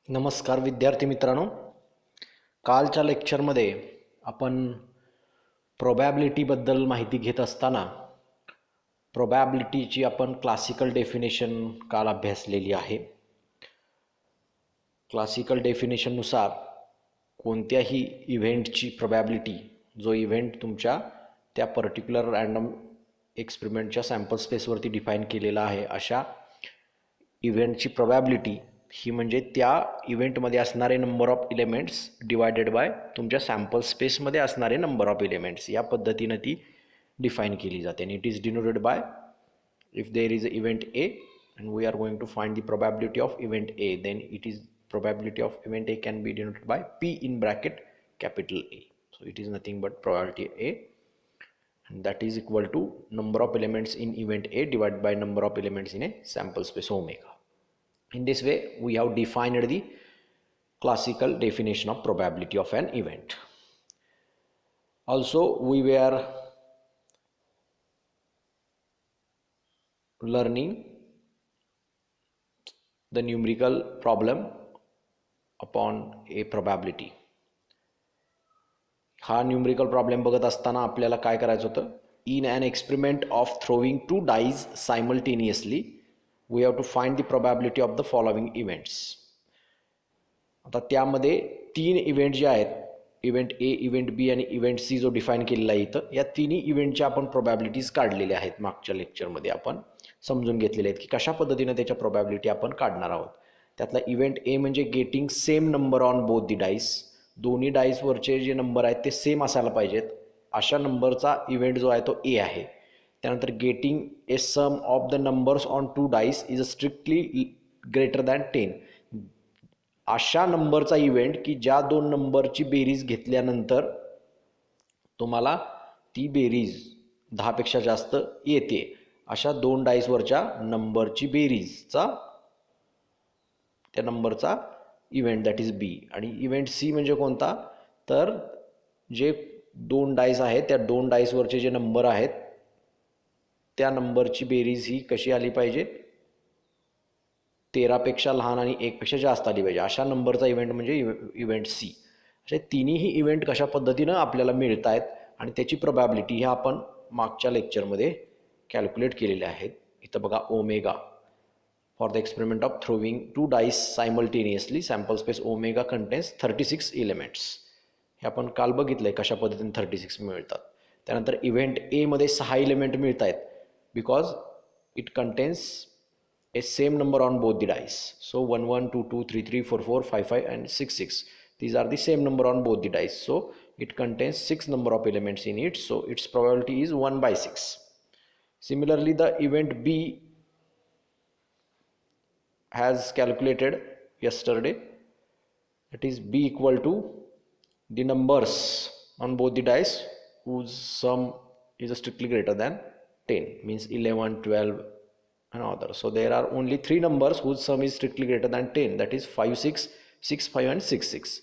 नमस्कार विद्यार्थी मित्रांनो, कालच्या लेक्चरमध्ये आपण प्रोबॅबिलिटीबद्दल माहिती घेत असताना प्रोबॅबिलिटीची आपण क्लासिकल डेफिनेशन काल अभ्यासलेली आहे. क्लासिकल डेफिनेशननुसार कोणत्याही इव्हेंटची प्रोबॅबिलिटी, जो इव्हेंट तुमच्या त्या पर्टिक्युलर रँडम एक्सपेरिमेंटच्या सॅम्पल स्पेसवरती डिफाईन केलेला आहे, अशा इव्हेंटची प्रोबॅबिलिटी ही म्हणजे त्या इव्हेंटमध्ये असणारे number of elements divided by तुमच्या सॅम्पल स्पेसमध्ये असणारे नंबर ऑफ एलिमेंट्स, या पद्धतीनं ती डिफाईन केली जाते. आणि it is denoted by if there is an event A and we are going to find the probability of event A, then it is probability of event A can be denoted by P in bracket capital A. So it is nothing but probability A, and that is equal to number of elements in event A divided by number of elements in a sample space omega. In this way we have defined the classical definition of probability of an event. Also we were learning the numerical problem upon a probability. हा numerical problem बघत असताना आपल्याला काय करायचं होतं? In an experiment of throwing 2 dice simultaneously we have to find the probability of the following events. आता त्यामध्ये 3 event जे आहेत, इव्हेंट ए, इव्हेंट बी आणि इव्हेंट सी जो डिफाईन केलेला आहे इथं, या तिन्ही इव्हेंटच्या आपण प्रोबॅबिलिटीज काढलेल्या आहेत. मागच्या लेक्चरमध्ये आपण समजून घेतलेले आहेत की कशा पद्धतीने त्याच्या प्रोबॅबिलिटी आपण काढणार आहोत. त्यातला इव्हेंट ए म्हणजे getting same number on both the dice. दोन्ही डाईसवरचे जे नंबर आहेत ते सेम असायला पाहिजेत, अशा नंबरचा इव्हेंट जो आहे तो ए आहे. त्यानंतर getting a sum of the numbers on 2 dice is strictly greater than 10. अशा नंबरचा इव्हेंट की ज्या 2 नंबरची बेरीज घेतल्यानंतर तुम्हाला ती बेरीज 10 पेक्षा जास्त येते, अशा 2 डाईसवरच्या नंबरची बेरीजचा त्या नंबरचा इव्हेंट, दॅट इज बी. आणि इव्हेंट सी म्हणजे कोणता? तर जे 2 डाईस आहेत त्या 2 डाईसवरचे जे नंबर आहेत त्या नंबरची बेरीज ही कशी आली पाहिजे? 13 पेक्षा लहान आणि 1 पेक्षा जास्त आली पाहिजे, अशा नंबरचा इव्हेंट म्हणजे इव्हेंट सी. असे तिन्ही इव्हेंट कशा पद्धतीनं आपल्याला मिळत आहेत आणि त्याची प्रोबॅबिलिटी ह्या आपण मागच्या लेक्चरमध्ये कॅल्क्युलेट केलेल्या आहेत. इथं बघा, omega for the experiment of throwing 2 dice simultaneously sample space omega contains 36 elements. हे आपण काल बघितलं आहे कशा पद्धतीने 36 मिळतात. त्यानंतर इव्हेंट एमध्ये 6 एलिमेंट मिळत आहेत because it contains a same number on both the dice. So 1 1 2 2 3 3 4 4 5 5 and 6 6, these are the same number on both the dice, so it contains 6 number of elements in it, so its probability is 1 by 6. Similarly the event B has calculated yesterday, that is B equal to the numbers on both the dice whose sum is strictly greater than 10, means 11 12 and other. So there are only 3 numbers whose sum is strictly greater than 10, that is 5 6 6 5 and 6 6.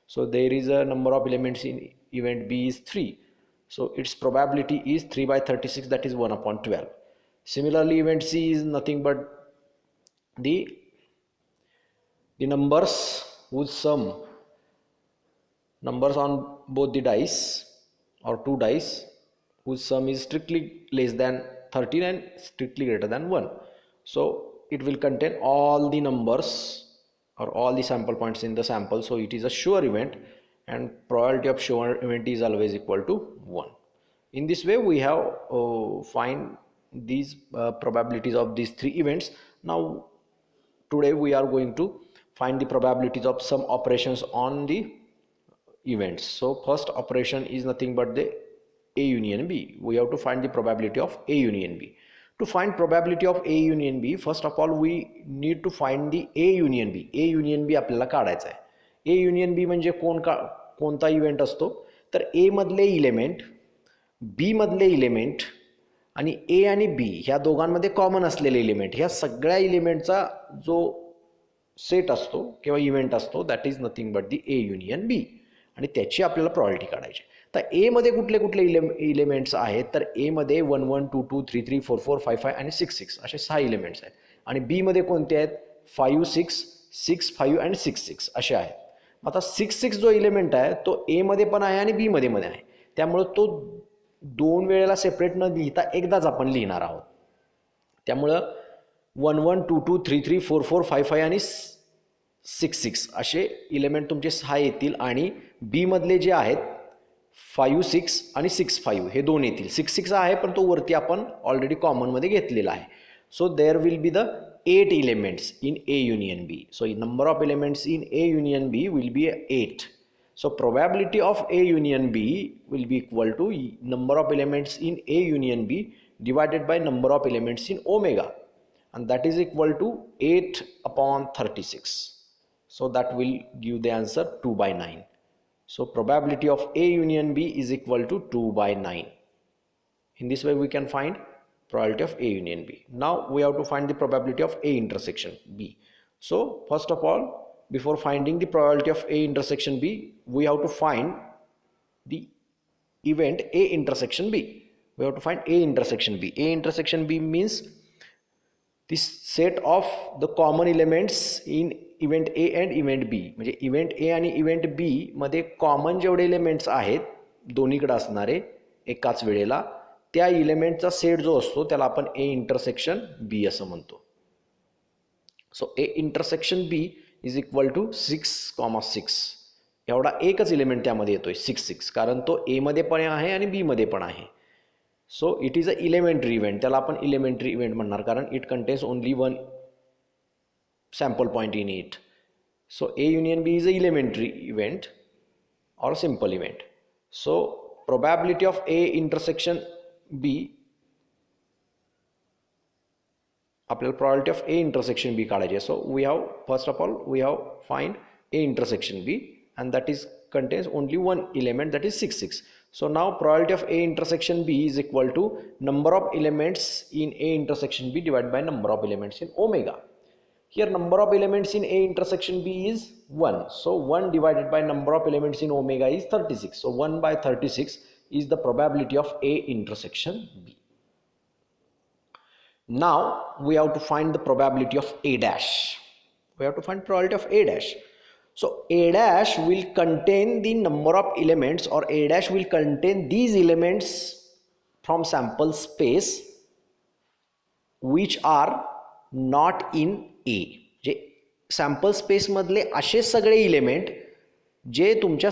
So there is a number of elements in event B is 3, so its probability is 3 by 36, that is 1 upon 12. Similarly event C is nothing but the numbers whose sum, numbers on both the dice or 2 dice whose sum is strictly less than 13 and strictly greater than 1. So it will contain all the numbers or all the sample points in the sample, so it is a sure event and probability of sure event is always equal to 1. In this way we have find these probabilities of these 3 events. Now today we are going to find the probabilities of some operations on the events. So first operation is nothing but the A union B. We have to find the probability of A union B. To find probability of A union B, first of all we need to find the A union B. A union B आपल्याला काढायचा आहे. A union B म्हणजे कोणता event असतो? तर A मधले element, B मधले element आणि A आणि B ह्या दोघांमध्ये कॉमन असलेले इलेमेंट, ह्या सगळ्या इलेमेंटचा जो सेट असतो किंवा इव्हेंट असतो, that is nothing but the A union B, आणि त्याची आपल्याला प्रोबॅबिलिटी काढायची. तर ए मध्ये कुठले कुठले इलेमेंट्स आहेत? तर ए मध्ये 1 1 2 2 3 3 4 4 5 5 आणि 6 6 असे 6 इलेमेंट्स आहेत. आणि बी मध्ये कोणते आहेत? 5 6 6, 5 अँड 6, 6 असे आहेत. आता 6, 6 जो इलेमेंट आहे तो ए मध्ये पण आहे आणि बी मध्ये आहे. त्यामुळं तो 2 वेळेला सेपरेट न लिहिता एकदाच आपण लिहिणार आहोत. त्यामुळं 1, 1, 2, 2, 3, 3, 4, 4, 5, 5 आणि 6, 6 असे इलेमेंट तुमचे 6 येतील आणि बी मधले जे आहेत 5, 6 आणि 6, 5 हे दोन येतील. 6, 6 आहे पण तो वरती आपण ऑलरेडी कॉमनमध्ये घेतलेला आहे. So there will be the 8 elements in A union B. So number of elements in A union B will be 8. So probability of A union B will be equal to number of elements in A union B divided by number of elements in omega, and that is equal to 8 upon 36. So that will give the answer 2 by 9. So probability of A union B is equal to 2 by 9. In this way we can find probability of A union B. Now we have to find the probability of A intersection B. So first of all, before finding the probability of A intersection B, we have to find the event A intersection B. We have to find A intersection B. A intersection B means this set of the common elements in event A and event B. म्हणजे event A आणि event B मध्ये common जेवढे elements आहेत दोन्हीकडे असणारे एकाच वेळेला त्या इलेमेंटचा सेट जो असतो त्याला आपण ए इंटरसेक्शन बी असं म्हणतो. So A intersection B is equal to 6,6 एवढा एकच इलेमेंट त्यामध्ये येतोय 6, 6 कारण तो ए मध्ये पण आहे आणि बी मध्ये पण आहे. So it is a elementary event. त्याला आपण इलेमेंटरी इव्हेंट म्हणणार कारण it contains only one sample point in it. So A union B is a elementary event और simple event. So probability of A intersection B, आपल्याला probability of A intersection B काढायचे. So we have first of all we have find A intersection B and that is contains only one element, that is 6, 6. So now probability of A intersection B is equal to number of elements in A intersection B divided by number of elements in omega. Here number of elements in A intersection B is 1. So 1 divided by number of elements in omega is 36. So 1 by 36 is the probability of A intersection B. Now we have to find the probability of A dash. We have to find probability of A dash. So A dash will contain the number of elements, or A dash will contain these elements from sample space which are not in A. जे sample स्पेसमधले असे सगळे element जे तुमच्या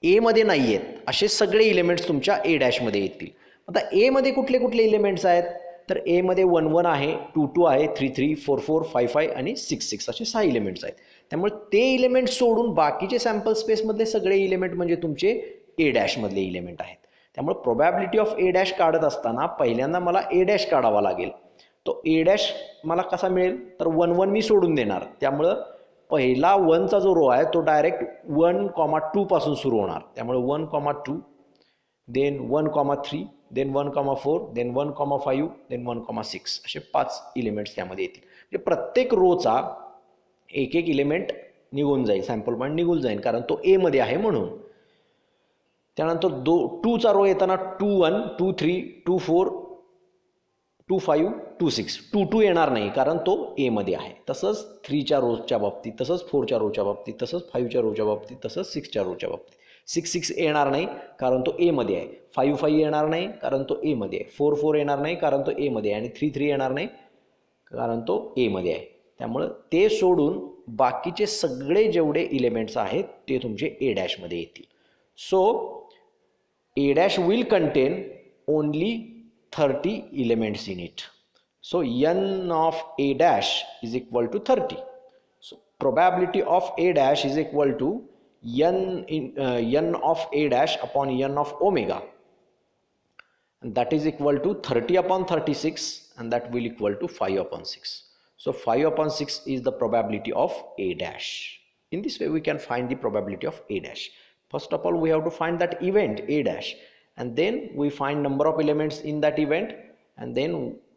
ए मध्ये नाही आहेत असे सगळे इलेमेंट्स तुमच्या ए डॅशमध्ये येतील. आता ए मध्ये कुठले कुठले इलेमेंट्स आहेत तर ए मध्ये 1, 1 आहे, 2, 2 आहे, 3, 3, 4, 4, 5, 5 आणि 6, 6 असे 6 इलेमेंट्स आहेत. त्यामुळे ते इलेमेंट सोडून बाकीचे सॅम्पल स्पेसमधले सगळे इलेमेंट म्हणजे तुमचे ए डॅशमधले इलेमेंट आहेत. त्यामुळे प्रोबॅबिलिटी ऑफ ए डॅश काढत असताना पहिल्यांदा मला ए डॅश काढावा लागेल. तो ए डॅश मला कसा मिळेल तर 1, 1 मी सोडून देणार. त्यामुळं पहिला 1चा जो रो आहे तो डायरेक्ट 1,2 पासून सुरू होणार. त्यामुळे 1,2 देन 1,3 देन 1,4 देन 1,5 देन 1,6 असे 5 इलेमेंट्स त्यामध्ये येतील. म्हणजे प्रत्येक रोचा एक एक इलेमेंट निघून जाईल, सॅम्पल पॉईंट निघून जाईल कारण तो ए मध्ये आहे म्हणून. त्यानंतर 2चा रो येताना 2, 1, 2, 3, 2, 4, 2, 5, 2, 6, 2, 2 येणार नाही कारण तो ए मध्ये आहे. तसंच 3च्या रोच्या बाबतीत, तसंच 4च्या रोच्या बाबतीत, तसंच 5च्या रोच्या बाबतीत, तसंच 6च्या रोच्या बाबतीत 6, 6 येणार नाही कारण तो ए मध्ये आहे. 5, 5 येणार नाही कारण तो ए मध्ये आहे. 4, 4 येणार नाही कारण तो ए मध्ये आहे आणि 3, 3 येणार नाही कारण तो ए मध्ये आहे. त्यामुळं ते सोडून बाकीचे सगळे जेवढे इलेमेंट्स आहेत ते तुमचे ए डॅशमध्ये येतील. So A dash will contain only 30 elements in it. So n of A dash is equal to 30. So probability of A dash is equal to n of A dash upon n of omega, and that is equal to 30 upon 36 and that will equal to 5 upon 6. So 5 upon 6 is the probability of A dash. In this way we can find the probability of A dash. First of all we have to find that event A dash, and then we find number of elements in that event, and then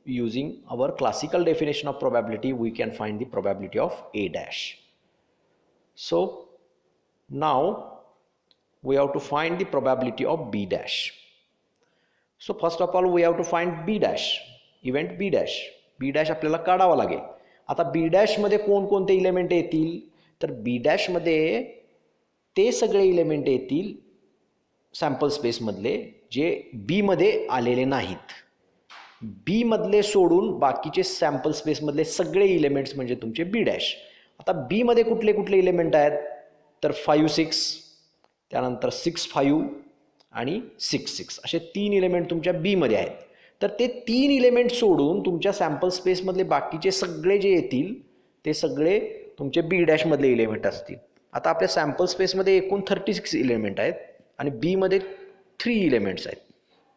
using our classical definition of probability we can find the probability of A dash. So now we have to find the probability of B dash. So first of all we have to find B dash, event B dash. B dash आपल्याला काढावा लागेल. आता B डॅशमध्ये कोणकोणते element येतील, तर B डॅशमध्ये ते सगळे element येतील सॅम्पल स्पेसमधले जे बीमध्ये आलेले नाहीत. बी मधले सोडून बाकीचे सॅम्पल स्पेसमधले सगळे इलेमेंट्स म्हणजे तुमचे बी डॅश. आता बी मध्ये कुठले कुठले इलेमेंट आहेत, तर 5 6, त्यानंतर 6 5 आणि 6 6 असे 3 इलेमेंट तुमच्या बी मध्ये आहेत. तर ते 3 इलेमेंट सोडून तुमच्या सॅम्पल स्पेसमधले बाकीचे सगळे जे येतील ते सगळे तुमचे बी डॅशमधले इलेमेंट असतील. आता आपल्या सॅम्पल स्पेसमध्ये एकूण 36 इलेमेंट आहेत आणि बी मध्ये 3 इलेमेंट्स आहेत.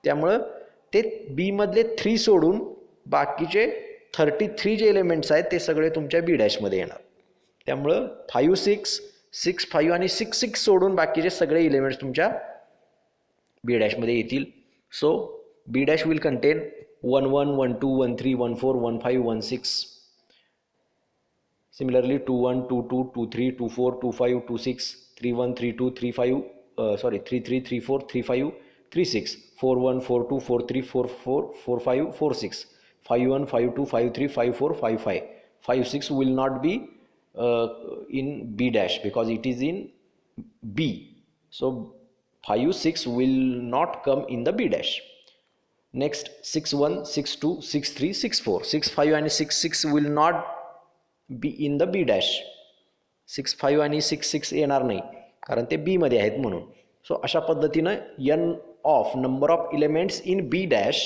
त्यामुळं ते बी मधले 3 सोडून बाकीचे 33 जे एलिमेंट्स आहेत ते सगळे तुमच्या बी डॅशमध्ये येणार. त्यामुळं 5 6 6 5 आणि 6 6 सोडून बाकीचे सगळे एलिमेंट्स तुमच्या बी डॅशमध्ये येतील. सो B dash will contain 1 1 1 2 1 3 1 4 1 5 1 6. Similarly 2 1 2 2 2 3 2 4 2 5 2 6 3 1 3 2 3 5 3 3 3 4 3 5 3 6 4 1 4 2 4 3 4 4 4 5 4 6 5 1 5 2 5 3 5 4 5 5 5 6 will not be in B dash because it is in B. So 5 6 will not come in the B dash. Next 6 1 6 2 6 3 6 4 6 5 and 6 6 will not be in the B dash. 6 5 आणि 6 6 येणार नाही कारण ते B मध्ये आहेत म्हणून. सो अशा पद्धतीनं n of number of elements in B dash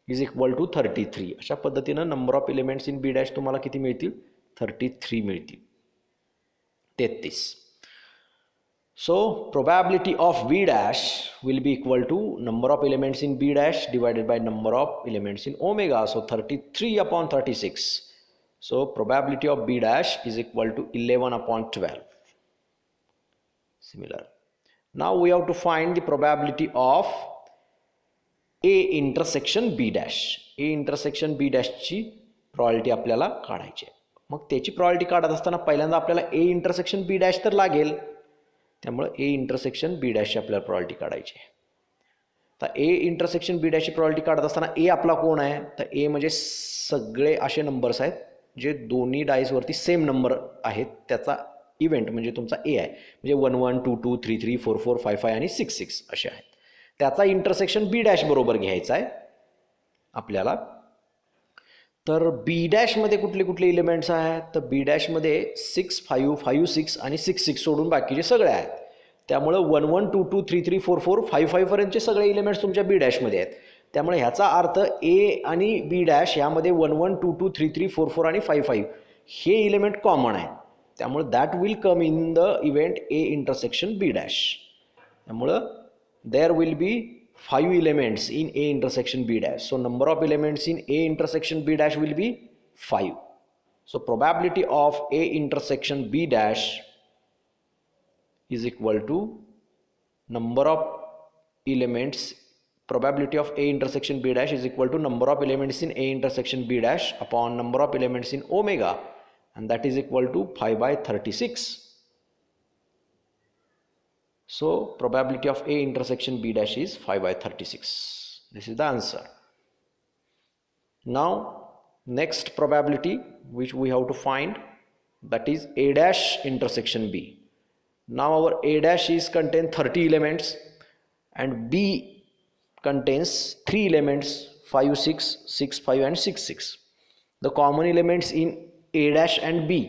is equal to 33. अशा पद्धतीनं number of elements in B dash तुम्हाला किती मिळतील, 33 मिळतील, 33. So probability of B dash will be equal to number of elements in B dash divided by number of elements in omega. So 33 upon 36. So probability of B dash is equal to 11 upon 12. Similar. Now we have to find the probability of A intersection B dash. A intersection B dash ची probability आपल्याला काढायची आहे. मग त्याची probability काढत असताना पहिल्यांदा आपल्याला A intersection B dash तर लागेल. त्यामुळे A intersection B dash ची आपल्याला probability काढायची आहे. तर A intersection B dash ची probability काढत असताना A आपला कोण आहे, तर A म्हणजे सगळे असे नंबर्स आहेत जे दोन्ही डायसवरती सेम नंबर आहेत त्याचा इव्हेंट म्हणजे तुमचा ए आहे. म्हणजे 1 1 2 2 3 3 4 4 5 5 आणि 6 6 असे आहेत. त्याचा इंटरसेक्शन बी डॅश बरोबर घ्यायचा आहे आपल्याला. तर बी डॅशमध्ये कुठले कुठले इलेमेंट्स आहेत, तर बी डॅशमध्ये 6 5 5 6 आणि 6 6 सोडून बाकीचे सगळे आहेत. त्यामुळं 1 1 2 2 3 3 4 4 5 5 पर्यंतचे सगळे इलेमेंट्स तुमच्या बी डॅशमध्ये आहेत. त्यामुळे ह्याचा अर्थ ए आणि बी डॅश यामध्ये 1 1 2 2 3 3 4 4 आणि 5 5 हे इलेमेंट कॉमन आहे. त्यामुळे that will come in the event A intersection B dash. त्यामुळं there will be 5 elements in A intersection B dash. So number of elements in A intersection B dash will be 5. So probability of A intersection B dash is equal to number of elements. Probability of A intersection B dash is equal to number of elements in A intersection B dash upon number of elements in omega, and that is equal to 5 by 36. So probability of A intersection B dash is 5 by 36. This is the answer. Now next probability which we have to find, that is A dash intersection B. Now our A dash is contain 30 elements and B contains 3 elements 5 6 6 5 and 6 6. The common elements in A dash and B.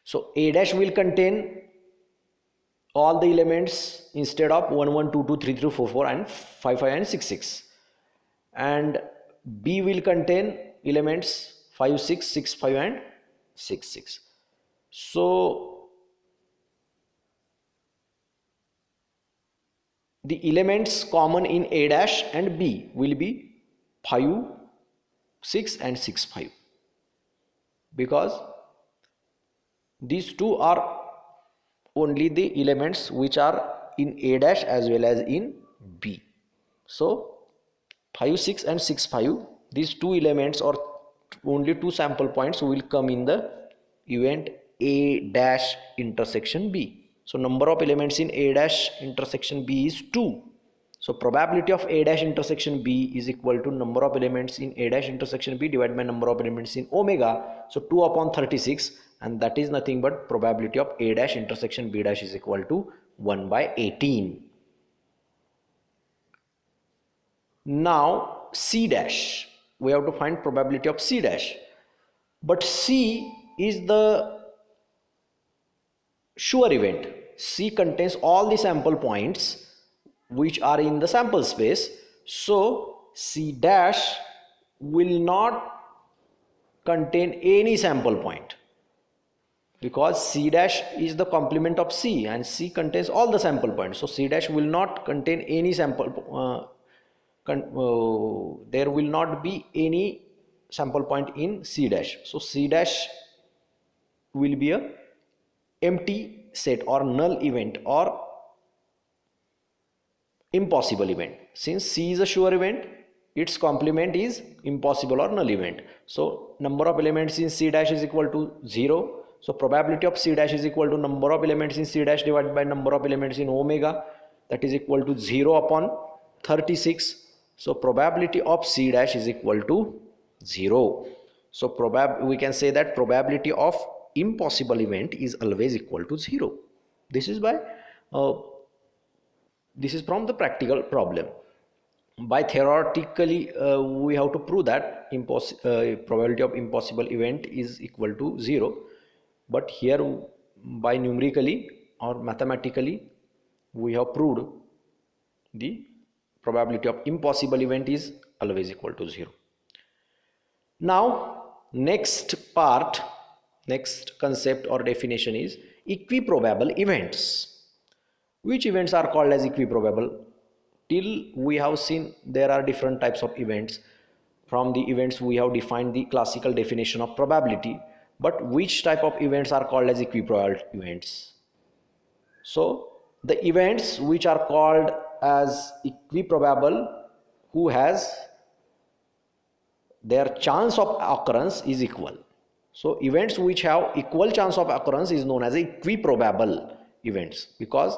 So A dash will contain all the elements instead of 1 1 2 2 3 3 4 4 and 5 5 and 6 6, and B will contain elements 5 6 6 5 and 6 6. So the elements common in A dash and B will be 5 6 and 6 5, because these two are only the elements which are in A dash as well as in B. So 5 6 and 6 5, these two elements or only two sample points will come in the event A dash intersection B. So number of elements in A dash intersection B is 2. So probability of A dash intersection B is equal to number of elements in A dash intersection B divided by number of elements in omega. So 2 upon 36, and that is nothing but probability of A dash intersection B dash is equal to 1 by 18. Now C dash, we have to find probability of C dash, but C is the sure event. C contains all the sample points which are in the sample space, so C dash will not contain any sample point, because C dash is the complement of C and C contains all the sample points. So C dash will not contain any sample there will not be any sample point in C dash. So C dash will be a empty set or null event or impossible event. Since C is a sure event, its complement is impossible or null event. So number of elements in C dash is equal to 0. So probability of C dash is equal to number of elements in C dash divided by number of elements in omega, that is equal to 0 upon 36. So probability of C dash is equal to 0. So we can say that probability of impossible event is always equal to 0. This is by this is from the practical problem. By theoretically we have to prove that probability of impossible event is equal to 0, but here by numerically or mathematically we have proved the probability of impossible event is always equal to 0. Now next concept or definition is equiprobable events. Which events are called as equiprobable? Till we have seen there are different types of events. From the events we have defined the classical definition of probability, but which type of events are called as equiprobable events? So the events which are called as equiprobable, who has their chance of occurrence is equal. So events which have equal chance of occurrence is known as equiprobable events, because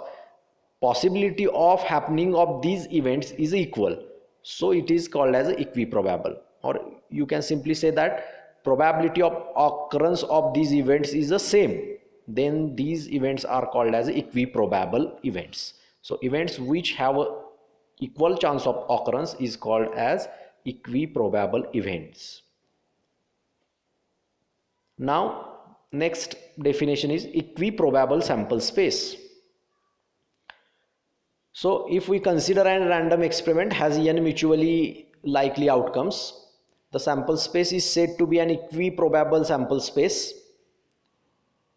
possibility of happening of these events is equal, so it is called as equiprobable. Or you can simply say that probability of occurrence of these events is the same, then these events are called as equiprobable events. So events which have a equal chance of occurrence is called as equiprobable events. Now next definition is equiprobable sample space. So if we consider a random experiment has n mutually likely outcomes, the sample space is said to be an equiprobable sample space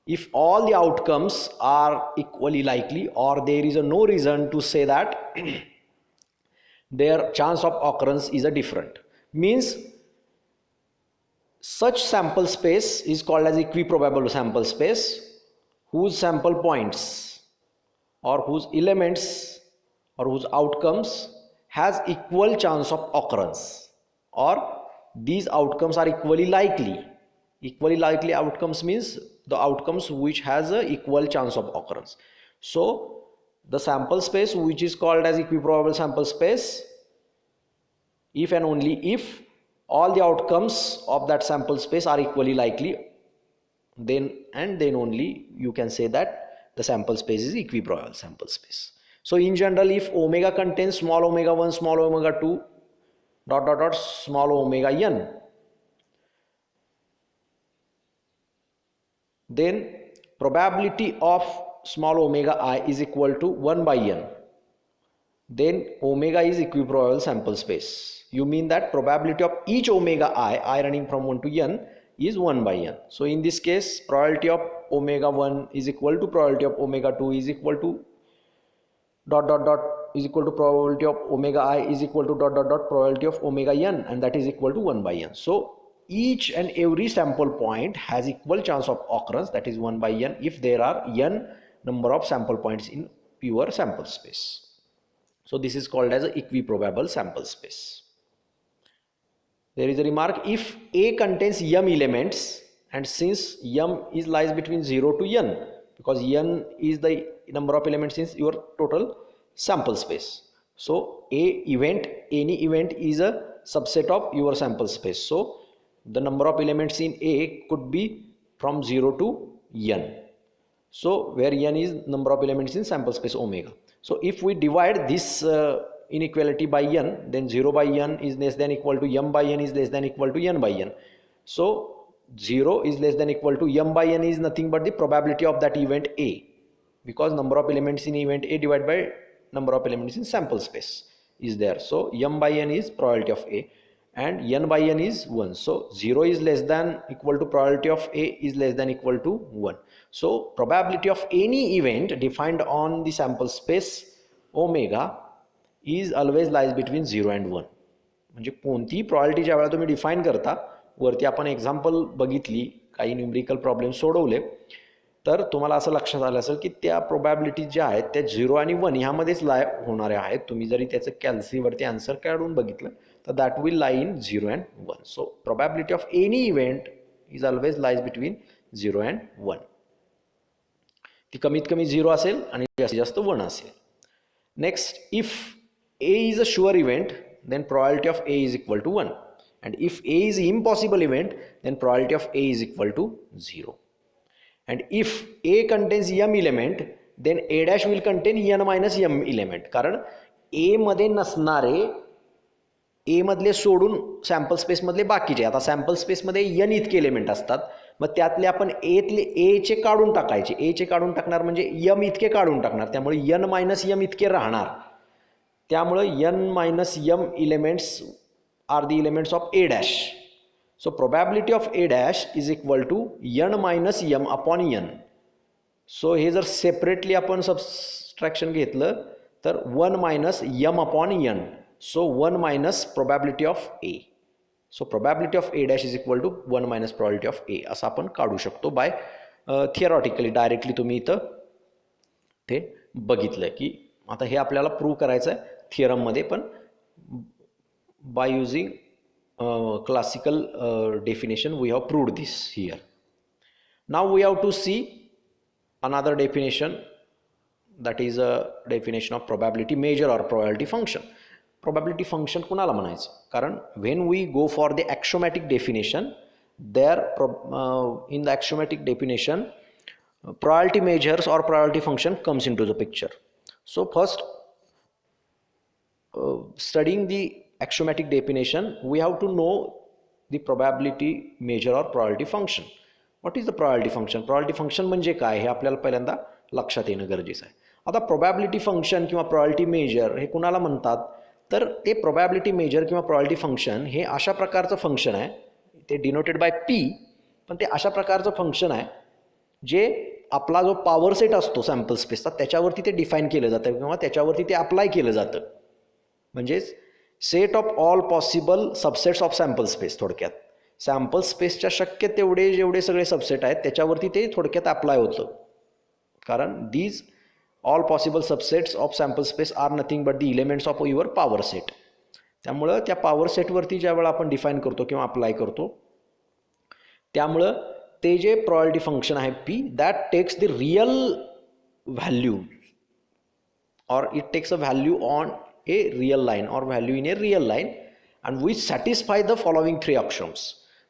if all the outcomes are equally likely, or there is no reason to say that their chance of occurrence is a different. Means such sample space is called as equiprobable sample space whose sample points or whose elements or whose outcomes has equal chance of occurrence, or these outcomes are equally likely. Equally likely outcomes means the outcomes which has a equal chance of occurrence. So the sample space which is called as equiprobable sample space if and only if all the outcomes of that sample space are equally likely, then only you can say that the sample space is equiprobable sample space. So in general, if omega contains small omega 1, small omega 2, small omega n, then probability of small omega I is equal to 1 by n. Then omega is equiprobable sample space. You mean that probability of each omega I running from 1 to n is 1 by n. So in this case, probability of omega 1 is equal to probability of omega 2 is equal to is equal to probability of omega I is equal to probability of omega n, and that is equal to 1 by n. So each and every sample point has equal chance of occurrence, that is 1 by n, if there are n number of sample points in your sample space. So this is called as equiprobable sample space. There is a remark: if A contains m elements, and since m is lies between 0 to n, because n is the number of elements in your total sample space, So any event is a subset of your sample space. So the number of elements in A could be from 0 to n. So where n is number of elements in sample space omega. So if we divide this inequality by n, then 0 by n is less than equal to m by n is less than equal to n by n. So 0 is less than equal to m by n is nothing but the probability of that event A, because number of elements in event A divided by number of elements in sample space is there. So m by n is probability of A and n by n is 1. So 0 is less than equal to probability of A is less than equal to 1. So probability of any event defined on the sample space omega is always lies between 0 and 1. म्हणजे कोणतीही probability ज्या वेळेला तुम्ही define करता, वरती आपण example बघितली, काही न्यूमेरिकल प्रॉब्लेम सोडवले, तर तुम्हाला असं लक्षात आलं असेल की त्या प्रोबॅबिलिटी ज्या आहेत त्या 0 आणि 1 ह्यामध्येच लाय होणाऱ्या आहेत. तुम्ही जरी त्याचं कॅल्सीवरती आन्सर काढून बघितलं तर that will lie in 0 and 1. So probability of any event is always lies between 0 and 1. ती कमीत कमी 0 असेल आणि जास्तीत जास्त 1 असेल. Next, if A is a sure event, then probability of A is equal to 1. And if A is impossible event, then probability of A is equal to 0. And if A contains m element, then A dash will contain n minus m element. कारण A मध्ये नसणारे A मधले सोडून sample स्पेसमधले बाकीचे, आता sample स्पेसमध्ये n इतके element असतात, मग त्यातले आपण A चे काढून टाकायचे. A चे काढून टाकणार म्हणजे m इतके काढून टाकणार, त्यामुळे n मायनस m इतके राहणार. त्यामुळे n minus m elements are the elements of A dash. So probability of A dash is equal to n minus m upon n. So हे जर सेपरेटली आपण सबस्ट्रॅक्शन घेतलं तर 1 minus m upon n. So 1 minus probability of A. So probability of A dash is equal to 1 minus probability of A असं आपण काढू शकतो bye theoretically. Directly तुम्ही इथं ते बघितलं की आता हे आपल्याला प्रूव्ह करायचं आहे थिअरममध्ये, पण by using classical definition we have proved this here. Now we have to see another definition, that is a definition of probability measure or probability function. Probability function कुणाला म्हणायचं, कारण when we go for the axiomatic definition, there in the axiomatic definition probability measures or probability function comes into the picture. So first, studying the axiomatic definition, we have to know the probability measure or probability function. What is the probability function? Probability function म्हणजे काय हे आपल्याला पहिल्यांदा लक्षात येणं गरजेचं आहे. आता probability function किंवा probability measure हे कुणाला म्हणतात, तर ते probability measure किंवा probability function हे अशा प्रकारचं फंक्शन आहे, ते डिनोटेड बाय P, पण ते अशा प्रकारचं फंक्शन आहे जे आपला जो पॉवर सेट असतो सॅम्पल स्पेसचा त्याच्यावरती ते डिफाईन केलं जातं किंवा त्याच्यावरती ते अप्लाय केलं जातं. म्हणजेच set of all possible subsets of sample space. थोडक्यात सॅम्पल स्पेसच्या शक्य तेवढे जेवढे सगळे सबसेट आहेत त्याच्यावरती ते थोडक्यात अप्लाय होतं. कारण these all possible subsets of sample space are nothing but the elements of your power set. त्यामुळं त्या पॉवर सेटवरती ज्यावेळेला आपण डिफाईन करतो किंवा अप्लाय करतो, त्यामुळं ते जे प्रोबॅबिलिटी फंक्शन आहे P, that takes the real value or it takes a value on a real line or value in a real line and which satisfy the following three axioms.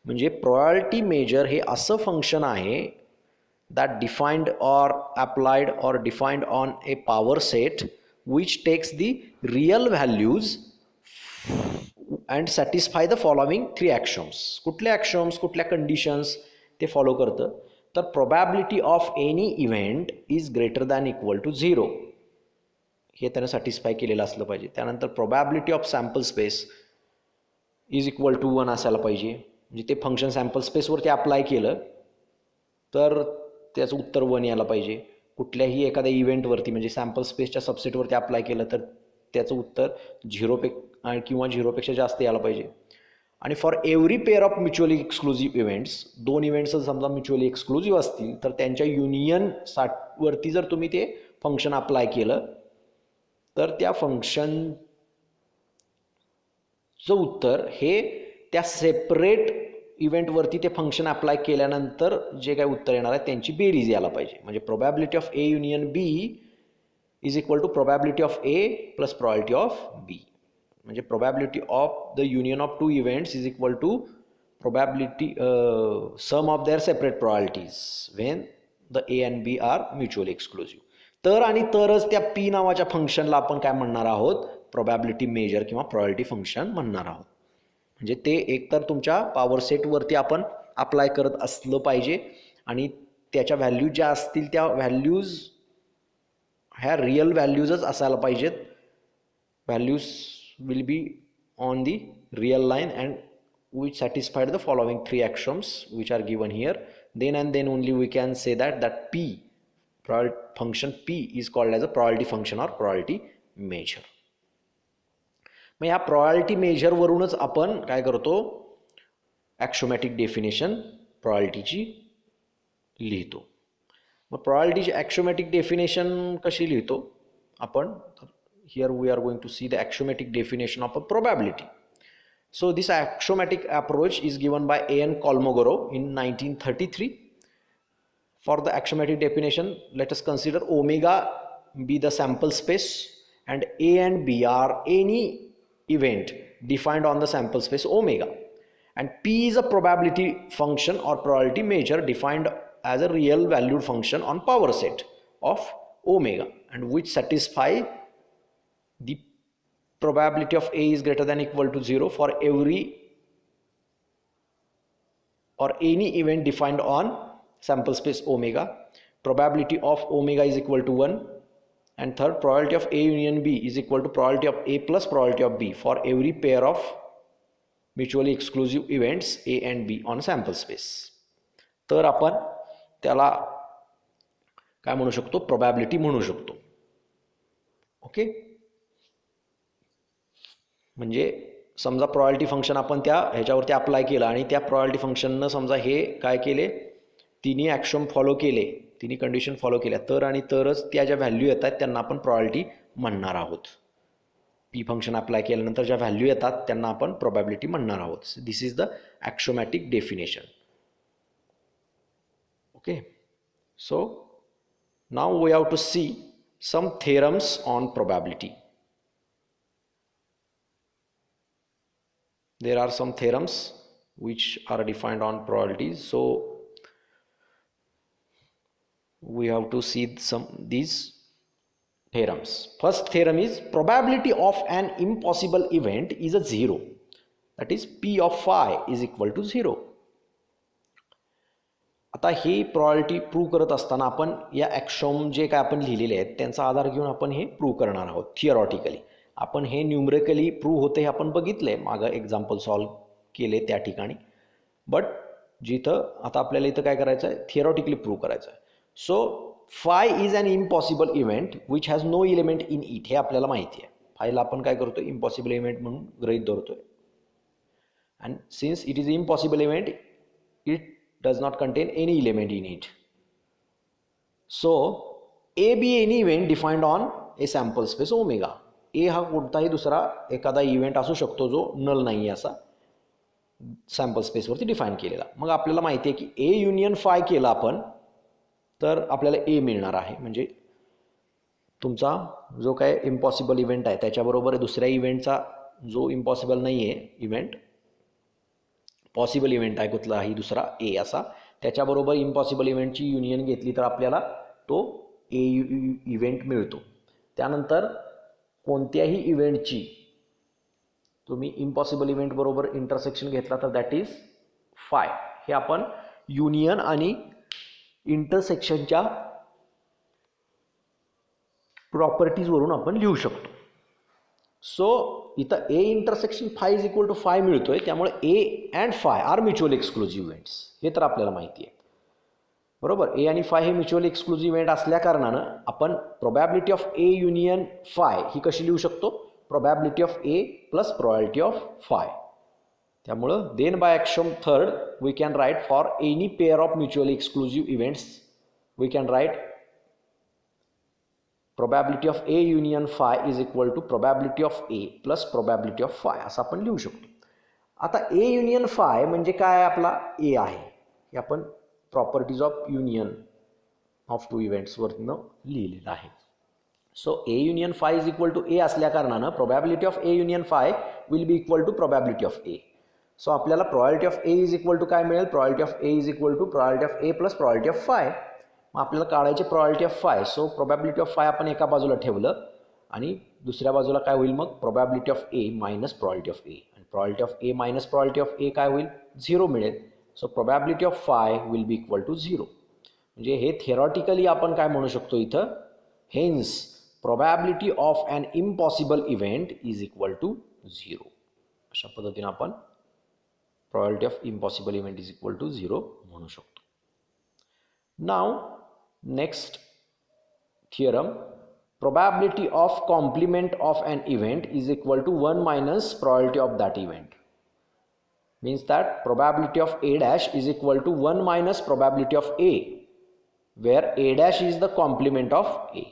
म्हणजे probability measure हे असं function आहे that defined or applied or defined on a power set which takes the real values and satisfy the following three axioms. कुठल्या axioms, कुठल्या conditions ते follow करतं, तर probability of any event is greater than equal to 0 हे त्यानं satisfy केलेलं असलं पाहिजे. त्यानंतर probability of sample space is equal to 1 असायला पाहिजे. म्हणजे ते फंक्शन सॅम्पल स्पेसवरती अप्लाय केलं तर त्याचं उत्तर 1 यायला पाहिजे. कुठल्याही एखाद्या इव्हेंटवरती म्हणजे सॅम्पल स्पेसच्या सबसेटवरती अप्लाय केलं तर त्याचं उत्तर 0 किंवा 0पेक्षा जास्त यायला पाहिजे. आणि for every pair of mutually exclusive events, दोन इव्हेंट्स समजा म्युच्युअली एक्सक्लुझिव्ह असतील तर त्यांच्या युनियनवरती जर तुम्ही ते फंक्शन अप्लाय केलं तर त्या फंक्शनचं उत्तर हे त्या सेपरेट इव्हेंटवरती ते फंक्शन अप्लाय केल्यानंतर जे काय उत्तर येणार आहे त्यांची बेरीज यायला पाहिजे. म्हणजे probability of A union B is equal to probability of A plus probability of B. म्हणजे probability of the union of two events is equal to probability sum of their separate probabilities when the A and B are mutually exclusive. तर आणि तरच त्या P नावाच्या फंक्शनला आपण काय म्हणणार आहोत, प्रोबॅबिलिटी मेजर किंवा प्रोबॅबिलिटी फंक्शन म्हणणार आहोत. म्हणजे ते एकतर तुमच्या पॉवर सेटवरती आपण अप्लाय करत असलं पाहिजे आणि त्याच्या व्हॅल्यूज ज्या असतील त्या व्हॅल्यूज ह्या रिअल व्हॅल्यूजच असायला पाहिजेत. Values will be on the real line and which satisfied the following three axioms which are given here. Then and then only we can say that P function P is called as a probability function or probability measure. मग ह्या probability measure वरूनच आपण काय करतो, axiomatic definition probabilityची लिहितो. मग probabilityची axiomatic definition कशी लिहितो आपण, here we are going to see the axiomatic definition of a probability. So this axiomatic approach is given by A.N. Kolmogorov in 1933. For the axiomatic definition, let us consider omega be the sample space and A and B are any event defined on the sample space omega, and P is a probability function or probability measure defined as a real valued function on power set of omega and which satisfy the probability of A is greater than equal to 0 for every or any event defined on sample space omega. Probability of omega is equal to 1. And third, probability of A union B is equal to probability of A plus probability of B for every pair of mutually exclusive events A and B on sample space. तर आपण त्याला काय म्हणू शकतो, probability म्हणू शकतो. Okay, म्हणजे समजा प्रोबॅबिलिटी फंक्शन आपण त्या ह्याच्यावरती अप्लाय केलं आणि त्या प्रोबॅबिलिटी फंक्शननं समजा हे काय केले, तिन्ही ॲक्शन फॉलो केले, तिन्ही कंडिशन फॉलो केल्या, तर आणि तरच त्या ज्या व्हॅल्यू येतात त्यांना आपण प्रोबॅबिलिटी म्हणणार आहोत. पी फंक्शन अप्लाय केल्यानंतर ज्या व्हॅल्यू येतात त्यांना आपण प्रोबॅबिलिटी म्हणणार आहोत. This is the axiomatic definition. Okay, so now we have to see some theorems on probability. There are some theorems which are defined on probabilities, so we have to see some these theorems. First theorem is probability of an impossible event is a 0, that is P of phi is equal to 0. आता ही probability prove करत असताना आपण या ॲक्शॉम जे काय आपण लिहिलेले आहेत त्यांचा आधार घेऊन आपण हे प्रूव्ह करणार आहोत थिअरॉटिकली. आपण हे न्यूमरिकली प्रूव्ह होते हे आपण बघितले, मागं एक्झाम्पल सॉल्व्ह केले त्या ठिकाणी. बट जिथं आता आपल्याला इथं काय करायचं आहे, थिअरॉटिकली प्रूव्ह करायचं आहे. So phi is an impossible event which has no element in it, हे आपल्याला माहिती आहे. फायला आपण काय करतो, इम्पॉसिबल इव्हेंट म्हणून गृहीत धरतोय. And since it is impossible event, it does not contain any element in it. So A B any event defined on a sample space omega. A हा कोणताही दुसरा एखादा इव्हेंट असू शकतो जो नल नाही असा सॅम्पल स्पेसवरती डिफाईन केलेला. मग आपल्याला माहिती आहे की ए युनियन फाय केला आपण तर आपल्याला ए मिळणार आहे. म्हणजे तुमचा जो काय इम्पॉसिबल इव्हेंट आहे त्याच्याबरोबर दुसऱ्या इव्हेंटचा जो इम्पॉसिबल नाही आहे इव्हेंट, पॉसिबल इव्हेंट आहे कुठलाही दुसरा ए असा, त्याच्याबरोबर इम्पॉसिबल इव्हेंटची युनियन घेतली तर आपल्याला तो ए इव्हेंट मिळतो. त्यानंतर कोणत्याही इव्हेंटची तुम्ही इम्पॉसिबल इव्हेंट बरोबर इंटरसेक्शन घेतला तर दॅट इज फाय. हे आपण युनियन आणि इंटरसेक्शनच्या प्रॉपर्टीजवरून आपण लिहू शकतो. सो इथं A intersection phi is equal to phi मिळतोय, त्यामुळे A and phi are mutually exclusive events, हे तर आपल्याला माहिती आहे. बरोबर, ए आणि फाय हे म्युच्युअली एक्सक्लुझिव्ह इव्हेंट असल्या कारणानं आपण probability of A union phi ही कशी लिहू शकतो, probability of A plus probability of phi. त्यामुळं then by axiom third we can write for any pair of mutually exclusive events we can right probability of A union phi is equal to probability of A plus probability of phi असं आपण लिहू शकतो. आता ए union फाय म्हणजे काय, आपला ए आहे हे आपण properties of union of two इव्हेंट्सवरनं लिहिलेलं आहे. सो A union phi is equal to A असल्या कारणानं probability of A union phi will be equal to probability of A. सो आपल्याला probability of A is equal to काय मिळेल, probability of A is equal to probability of A plus probability of phi. मग आपल्याला काढायचे probability of phi. So probability of phi आपण एका बाजूला ठेवलं आणि दुसऱ्या बाजूला काय होईल मग probability of A minus probability of A. आणि probability of A minus probability of A काय होईल, 0 मिळेल. सो probability of phi will be equal to 0. म्हणजे हे theoretically आपण काय म्हणू शकतो इथं, hence probability of an impossible event is equal to 0. अशा पद्धतीने आपण probability of impossible event is equal to 0 म्हणू शकतो. Now next theorem, probability of complement of an event is equal to 1 minus probability of that event. Means that probability of A dash is equal to 1 minus probability of A, where A dash is the complement of A.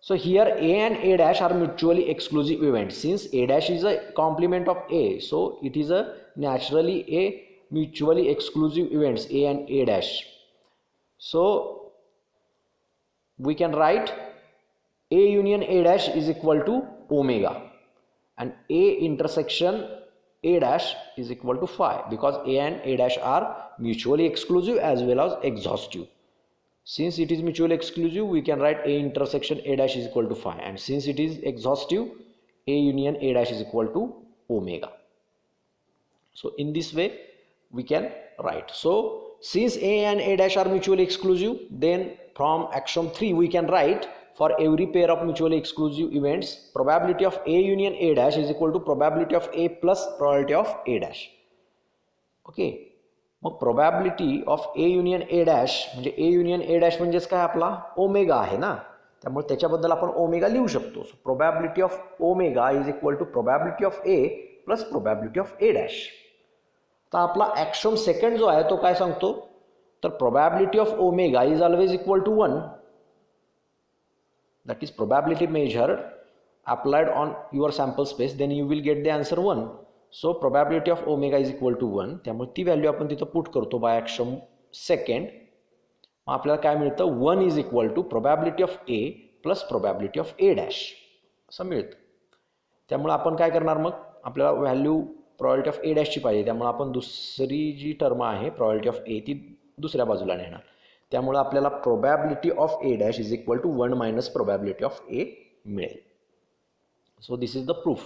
So here A and A dash are mutually exclusive events. Since A dash is a complement of A, so it is a naturally a mutually exclusive events, A and A dash. So we can write A union A dash is equal to omega, and A intersection A dash is equal to phi, because A and A dash are mutually exclusive as well as exhaustive. Since it is mutually exclusive, we can write A intersection A dash is equal to phi, and since it is exhaustive, A union A dash is equal to omega. So in this way we can write. So since A and A dash are mutually exclusive, then from axiom 3 we can write, for every pair of mutually exclusive events, probability of A union A dash is equal to probability of A plus probability of A dash. Okay. Mug probability of A union A dash म्हणजे A union A dash म्हणजेच काय, आपला omega आहे ना, त्यामुळे त्याच्याबद्दल आपण omega लिहू शकतो. So probability of omega is equal to probability of A plus probability of A dash. तर आपला ॲक्सिओम सेकंड जो आहे तो काय सांगतो, तर probability of omega is always equal to 1. That is probability measured applied on your sample space, then you will get the answer 1. So probability of omega is equal to 1. त्यामुळे ती व्हॅल्यू आपण तिथं पुट करतो bye ॲक्सिओम second. मग आपल्याला काय मिळतं, 1 is equal to probability of A plus probability of A dash असं मिळतं. त्यामुळे आपण काय करणार, मग आपल्याला व्हॅल्यू प्रोबॅबिलिटी ऑफ ए डॅशची पाहिजे, त्यामुळे आपण दुसरी जी टर्म आहे प्रोबॅबिलिटी ऑफ ए ती दुसऱ्या बाजूला नेणार. त्यामुळे आपल्याला probability of A dash is equal to 1 minus probability of A मिळेल. So this is the proof.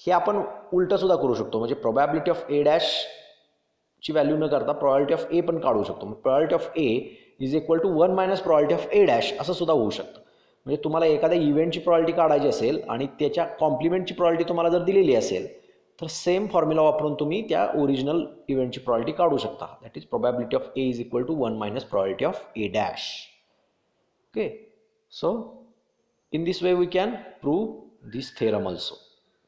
हे आपण उलटं सुद्धा करू शकतो, म्हणजे प्रोबॅबिलिटी ऑफ ए डॅश ची व्हॅल्यू न करता प्रोबॅबिलिटी ऑफ ए पण काढू शकतो. मग probability of A is equal to 1 minus probability of A dash असं सुद्धा होऊ शकतं. म्हणजे तुम्हाला एखाद्या इव्हेंटची प्रोबॅबिलिटी काढायची असेल आणि त्याच्या कॉम्प्लिमेंटची प्रोबॅबिलिटी तुम्हाला जर दिलेली असेल, तर सेम फॉर्म्युला वापरून तुम्ही त्या ओरिजिनल इव्हेंटची प्रोबॅबिलिटी काढू शकता. That is probability of A is equal to 1 minus probability of A dash. Okay. So in this way we can prove this theorem also,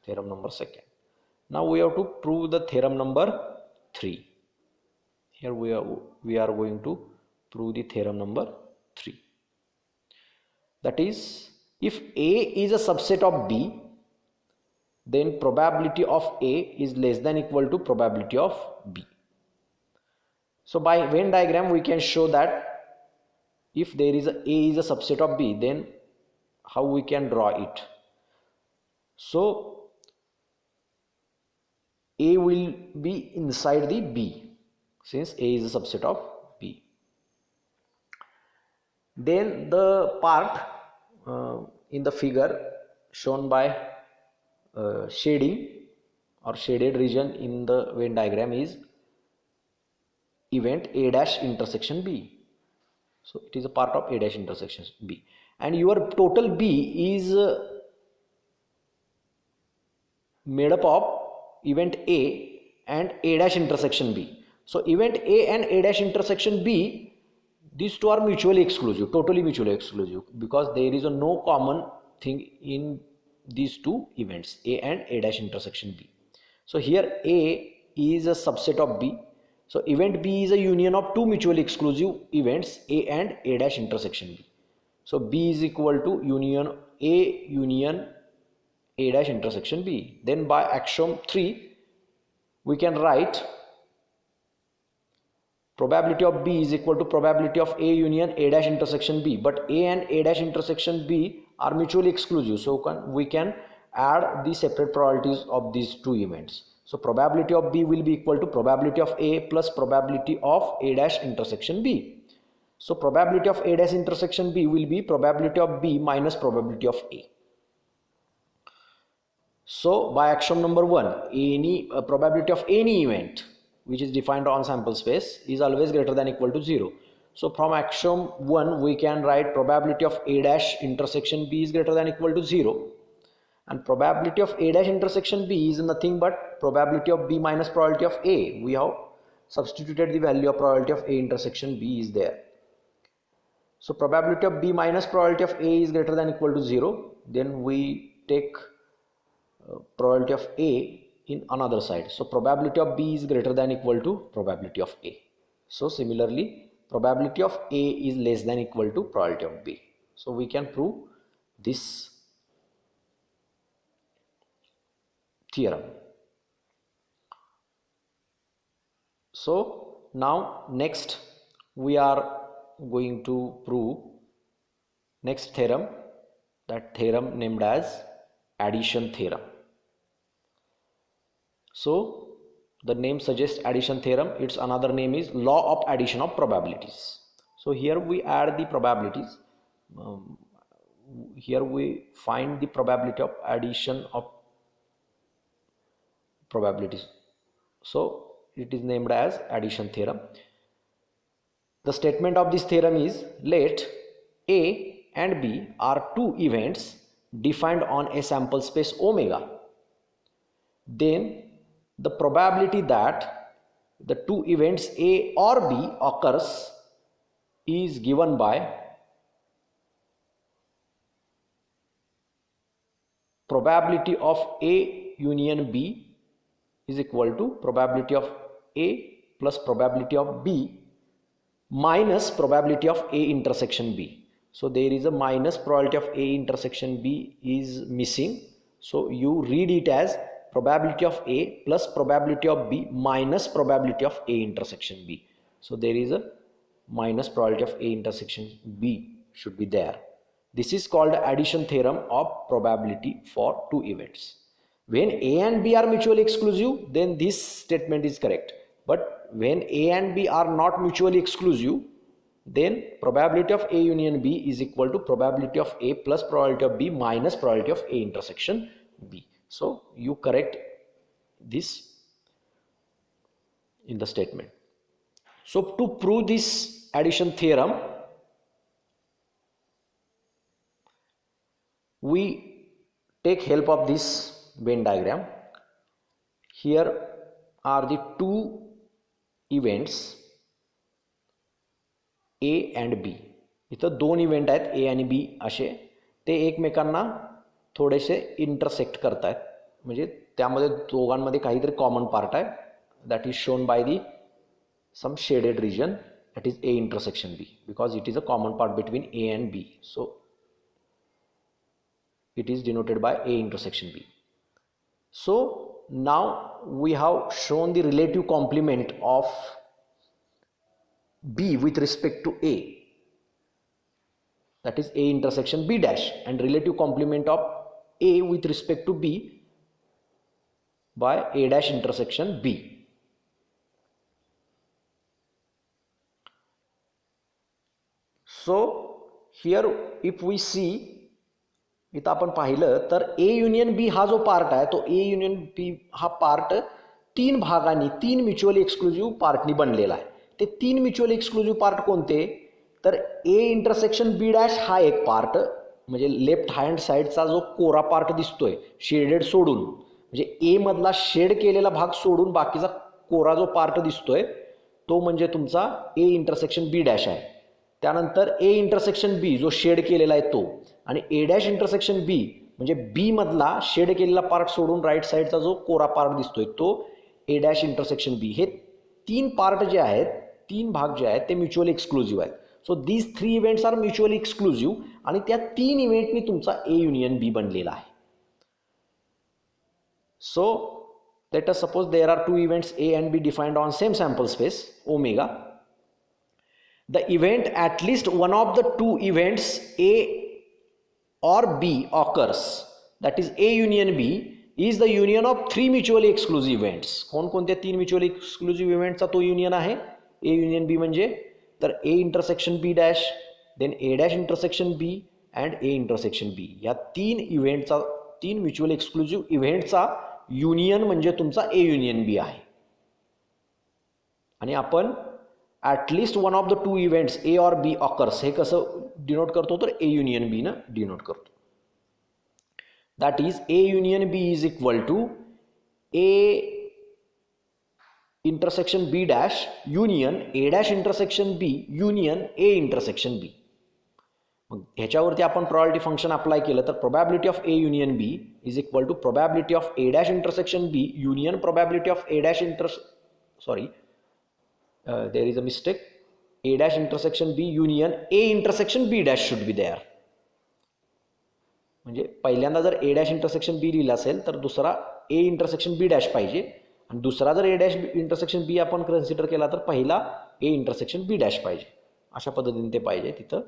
theorem number 2. Now we have to prove the theorem number 3. Here we are going to prove the theorem number 3. That is, if A is a subset of B, then probability of A is less than equal to probability of B. So by Venn diagram we can show that if there is A is a subset of B, then how we can draw it. So A will be inside the B, since A is a subset of B. Then the part in the figure shown by shading or shaded region in the Venn diagram is event A dash intersection B. So it is a part of A dash intersection B, and your total B is made up of event A and A dash intersection B. So event A and A dash intersection B, these two are mutually exclusive, totally mutually exclusive, because there is a no common thing in these two events, A and A dash intersection B. So here A is a subset of B. So event B is a union of two mutually exclusive events, A and A dash intersection B. So B is equal to union A dash intersection B. Then by axiom 3 we can write probability of B is equal to probability of A union A dash intersection B, but A and A dash intersection B are mutually exclusive, so we can add the separate probabilities of these two events. So probability of B will be equal to probability of A plus probability of A dash intersection B. So probability of A dash intersection B will be probability of B minus probability of A. So by axiom number 1, any probability of any event which is defined on sample space is always greater than equal to 0. So from axiom 1 we can write probability of A dash intersection B is greater than equal to 0, and probability of A dash intersection B is nothing but probability of B minus probability of A. We have substituted the value of probability of A intersection B is there. So probability of B minus probability of A is greater than equal to 0. Then we take probability of A in another side. So probability of B is greater than equal to probability of A. So similarly, probability of A is less than equal to probability of B. So we can prove this theorem. So now next we are going to prove next theorem, that theorem named as addition theorem. So the name suggests addition theorem, its another name is law of addition of probabilities. So here we add the probabilities, here we find the probability of addition of probabilities, so it is named as addition theorem. The statement of this theorem is, let A and B are two events defined on a sample space omega, then the probability that the two events A or B occurs is given by probability of A union B is equal to probability of A plus probability of B minus probability of A intersection B. So there is a minus probability of A intersection B is missing, so you read it as probability of A plus probability of B minus probability of A intersection B. So there is a minus probability of A intersection B should be there. This is called addition theorem of probability for two events. When A and B are mutually exclusive, then this statement is correct. But when A and B are not mutually exclusive, then probability of A union B is equal to probability of A plus probability of B minus probability of A intersection B. So you correct this in the statement. So to prove this addition theorem, we take help of this Venn diagram. Here are the two events A and B. इथं दोन event आहेत A आणि B असे, ते एकमेकांना थोडेसे intersect करतायत, म्हणजे त्यामध्ये दोघांमध्ये काहीतरी कॉमन पार्ट आहे, that is shown by the some shaded region, that is A intersection B, because it is a common part between A and B, so it is denoted by A intersection B. So now we have shown the relative complement of B with respect to A, that is A intersection B dash, and relative complement of A with respect to B by A dash intersection B. So here if we see, इथं आपण पाहिलं तर A union B हा जो part आहे तो A union B हा part तीन भागांनी, तीन म्युच्युअली एक्सक्लुझिव्ह पार्टनी बनलेला आहे. ते तीन म्युच्युअली एक्सक्लुझिव्ह पार्ट कोणते, तर A इंटरसेक्शन B डॅश हा एक पार्ट, म्हणजे लेफ्ट हँड साईडचा जो कोरा पार्ट दिसतोय शेडेड सोडून, म्हणजे ए मधला शेड केलेला भाग सोडून बाकीचा कोरा जो पार्ट दिसतोय तो म्हणजे तुमचा A इंटरसेक्शन B डॅश आहे. त्यानंतर A इंटरसेक्शन B जो शेड केलेला आहे तो, आणि A डॅश इंटरसेक्शन B म्हणजे B मधला शेड केलेला पार्ट सोडून राईट साईडचा जो कोरा पार्ट दिसतोय तो A डॅश इंटरसेक्शन B. हे तीन पार्ट जे आहेत, तीन भाग जे आहेत ते म्युच्युअली एक्सक्लुझिव्ह आहेत. So these three events are mutually exclusive, आणि त्या तीन इव्हेंटनी तुमचा A युनियन B बनलेला आहे. So let us suppose there are two events A and B defined on same sample space omega. the event at least one of the two events A or B occurs, that is A union B is the union of three mutually exclusive events. कोणकोणत्या तीन mutually exclusive इव्हेंटचा तो union आहे? A union B म्हणजे तर A intersection B dash, then A dash intersection B and A intersection B, या तीन इव्हेंटचा, तीन mutually exclusive इव्हेंटचा union म्हणजे तुमचा A युनियन B आहे. आणि आपण at least one of the two events A or B occurs हे कसं डिनोट करतो तर ए युनियन बी न डिनोट करतो. That is A union B is equal to A intersection B dash union A dash intersection B union A intersection B. मग ह्याच्यावरती आपण probability function apply केलं तर probability of A union B is equal to probability of A dash intersection B union probability of A dash there is a mistake, A dash intersection B union A intersection B dash should be there. म्हणजे पहिल्यांदा जर A dash intersection B लिहिला असेल तर दुसरा A intersection B dash पाहिजे, आणि दुसरा जर A dash intersection B आपण कन्सिडर केला तर पहिला A intersection B dash पाहिजे. अशा पद्धतीने ते पाहिजे. तिथं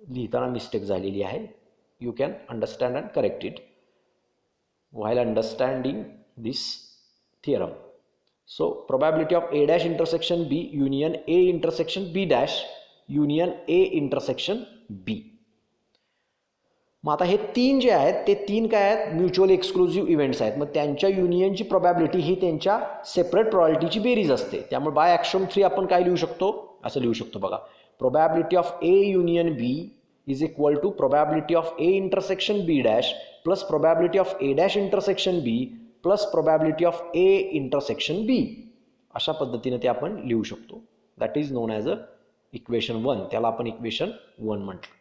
लिहिताना मिस्टेक झालेली आहे. You can understand and correct it while understanding this theorem. So probability of A dash intersection B union A intersection B dash union A intersection B. मग आता हे तीन जे आहेत ते तीन काय आहेत? म्युच्युअली एक्सक्लुसिव्ह इव्हेंट्स आहेत. मग त्यांच्या युनियनची प्रोबॅबिलिटी ही त्यांच्या सेपरेट प्रोबॅबिलिटीची बेरीज असते. त्यामुळे बाय ॲक्सिओम 3 आपण काय लिहू शकतो? असं लिहू शकतो बघा, probability of A union B is equal to probability of A intersection B dash plus probability of A dash intersection B plus probability of A intersection B. अशा पद्धतीने ते आपण लिहू शकतो. That is known as a equation 1. त्याला आपण equation 1 म्हटलं.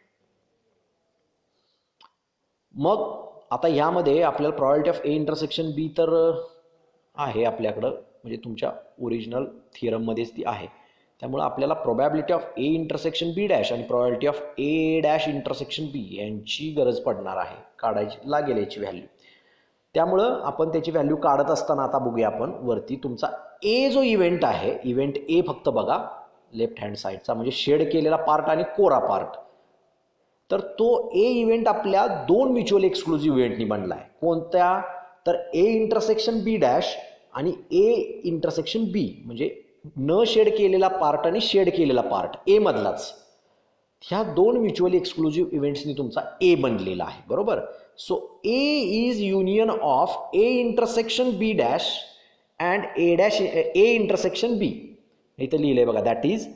मग आता यामध्ये आपल्याला probability of A intersection B तर आहे आपल्याकडं, म्हणजे तुमच्या ओरिजिनल थिअरममध्येच ती आहे. त्यामुळे आपल्याला probability of A intersection B dash आणि probability of A dash intersection B यांची गरज पडणार आहे, काढायची लागेल याची व्हॅल्यू. त्यामुळं आपण त्याची व्हॅल्यू काढत असताना आता बघूया आपण वरती तुमचा ए जो इव्हेंट आहे, इव्हेंट ए फक्त बघा लेफ्ट हँड साईडचा, म्हणजे शेड केलेला पार्ट आणि कोरा पार्ट. तर तो ए इव्हेंट आपल्या दोन म्युच्युअल एक्सक्लुसिव्ह इव्हेंटनी बनला आहे. कोणत्या? तर ए इंटरसेक्शन बी डॅश आणि ए इंटरसेक्शन बी, म्हणजे न शेड केलेला पार्ट आणि शेड केलेला पार्ट ए मधलाच. ह्या दोन म्युच्युअली एक्सक्लुसिव्ह इव्हेंट्सनी तुमचा ए बनलेला आहे, बरोबर. So A is union of A intersection B dash and A dash A intersection B. इथं लिहिलंय बघा, that is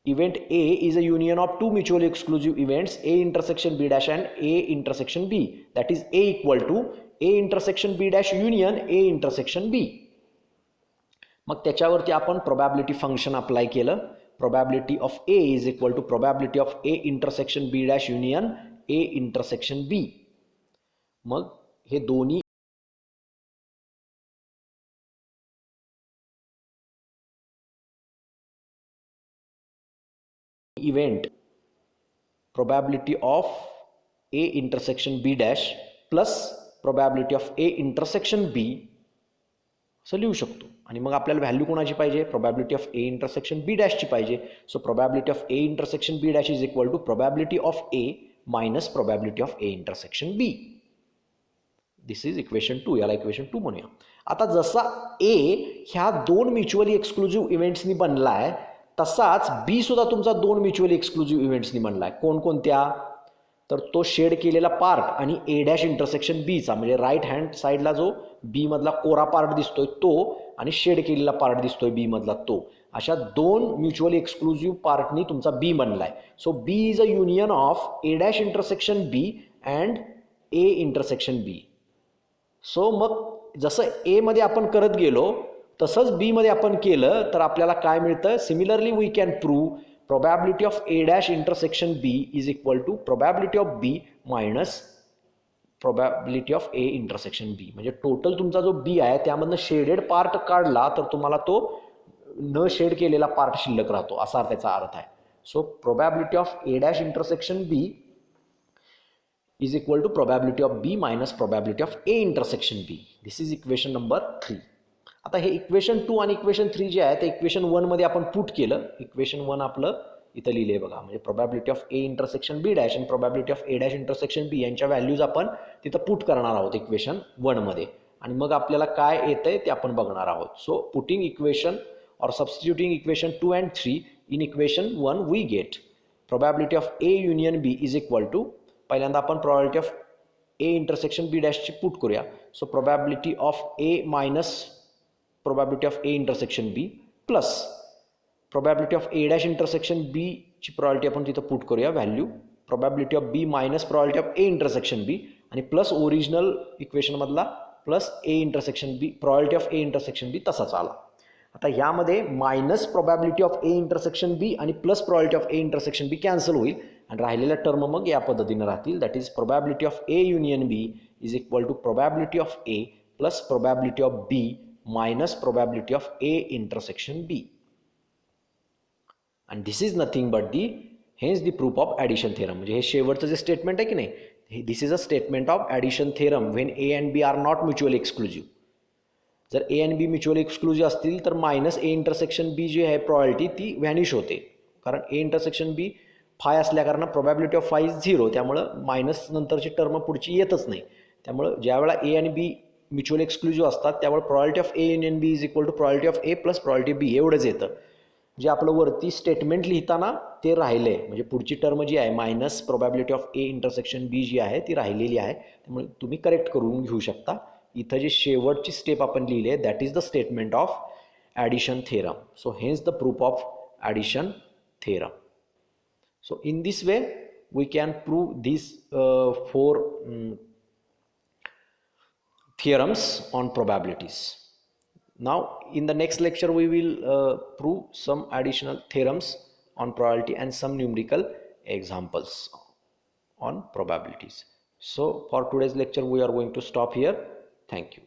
event A is a union of two mutually exclusive events A intersection B dash and A intersection B. That is A equal to A intersection B dash union A intersection B. मग त्याच्यावरती आपण probability function apply केलं. Probability of A is equal to probability of A intersection B dash union A intersection B. मग हे दोन्ही event probability of A intersection B dash plus probability of A intersection B असं लिहू शकतो. आणि मग आपल्याला व्हॅल्यू कोणाची पाहिजे? Probability of A intersection B डॅशची पाहिजे. So probability of A intersection B dash is equal to probability of A minus probability of A intersection B. This is equation 2. याला इक्वेशन 2 म्हणूया. आता जसा ए ह्या दोन म्युच्युअली एक्सक्लुसिव्ह इव्हेंट्सनी बनला आहे, तसाच बी सुद्धा तुमचा दोन म्युच्युअली एक्सक्लुसिव्ह इव्हेंट्सनी बनला आहे. कोणकोणत्या? तर तो शेड केलेला पार्ट आणि ए डॅश इंटरसेक्शन बीचा, म्हणजे राईट हँड साईडला जो बी मधला कोरा पार्ट दिसतोय तो आणि शेड केलेला पार्ट दिसतोय बी मधला तो, अशा दोन म्युच्युअली एक्सक्लुसिव्ह पार्टनी तुमचा बी बनला आहे. So B is a union of A dash intersection B and A intersection B. So मग जसं ए मध्ये आपण करत गेलो तसंच बी मध्ये आपण केलं तर आपल्याला काय मिळतं? Similarly we can prove probability of A dash intersection B is equal to probability of B minus probability of A intersection B. म्हणजे टोटल तुमचा जो बी आहे त्यामधनं शेडेड पार्ट काढला तर तुम्हाला तो न शेड केलेला पार्ट शिल्लक राहतो, असा त्याचा अर्थ आहे. So probability of A dash intersection B is equal to probability of B minus probability of A intersection B. This is equation number 3. आता हे इक्वेशन 2 आणि इक्वेशन 3 जे आहे ते इक्वेशन 1 मध्ये आपण पुट केलं. इक्वेशन 1 आपलं इथं लिहिले बघा, म्हणजे probability of A intersection B dash आणि probability of A dash intersection B यांच्या व्हॅल्यूज आपण तिथं पुट करणार आहोत इक्वेशन 1 मध्ये, आणि मग आपल्याला काय येतंय ते आपण बघणार आहोत. So putting equation or substituting equation 2 and 3 in equation 1 we get probability of A union B is equal to, पहिल्यांदा आपण probability of A intersection B dash ची पुट करूया. सो probability of A minus probability of A intersection B plus probability of A dash intersection B ची probability आपण तिथं put करूया value, probability of B minus probability of A intersection B आणि plus original equation मधला plus A intersection B, probability of A intersection B तसाच आला. आता यामध्ये minus probability of A intersection B आणि plus probability of A intersection B cancel होईल आणि राहिलेल्या टर्म मग या पद्धतीने राहतील. That is probability of A union B is equal to probability of A plus probability of B minus probability of A intersection B. And this is nothing but the hence the proof of addition theorem. म्हणजे हे शेवटचं जे statement आहे की नाही, this is a statement of addition theorem when A and B are not mutually exclusive. जर A आणि B mutually exclusive असतील तर मायनस ए इंटरसेक्शन बी जी आहे प्रॉबिलिटी ती व्हॅनिश होते, कारण ए इंटरसेक्शन बी फाय असल्याकारणानं प्रोबॅबिलिटी ऑफ फाय इज 0, त्यामुळं मायनस नंतरची टर्म पुढची येतच नाही. त्यामुळं ज्यावेळेला ए आणि बी म्युच्युअली एक्सक्लुझिव्ह असतात त्यावेळेला probability of A union B is equal to probability of A plus probability B एवढंच येतं. जे आपलं वरती स्टेटमेंट लिहिताना ते राहिले, म्हणजे पुढची टर्म जी आहे minus probability of A intersection B जी आहे ती राहिलेली आहे, त्यामुळे तुम्ही करेक्ट करून घेऊ शकता. इथं जे शेवटची स्टेप आपण लिहिली आहे that is the statement of addition theorem. So hence the proof of addition theorem. So in this way we can prove these 4 theorems on probabilities. Now in the next lecture we will prove some additional theorems on probability and some numerical examples on probabilities. So for today's lecture we are going to stop here. Thank you.